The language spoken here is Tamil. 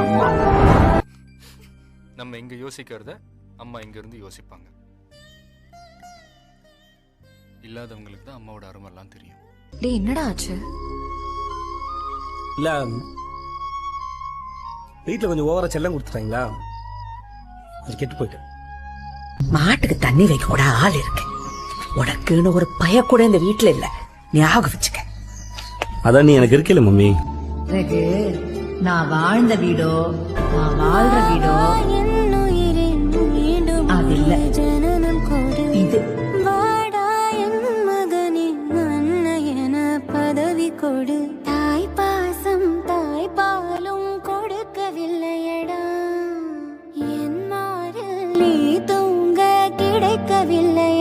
அம்மா. நம்ம இங்க யோசிக்கிறத அம்மா இங்க இருந்து யோசிப்பாங்க. இல்லாதவங்களுக்கு தான் அம்மாவோட அருமெல்லாம் தெரியும். டேய் என்னடா ஆச்சு? இல்ல வீட்டுல கொஞ்சம் ஓவரா செல்லம் கொடுத்துட்டாங்களா, அது கெட்டு போயிட்டு. மாட்டுக்கு தண்ணி வைக்க கூட ஆள் இருக்கு, உனக்குன்னு ஒரு பய கூட இந்த வீட்டுல இல்ல, ஞாபகம் வச்சுக்க. அதான் நீ எனக்கு இருக்கல மம்மி. எனக்கு நான் வாழ்ந்த வீடோ நான் வாழ்ற வீடோ அது இல்ல, இது பதவி கொடு. தாய் பாசம் தாய் பாலும் கொடுக்கவில்லையடா, என் மாறில் நீ தூங்க கிடைக்கவில்லை.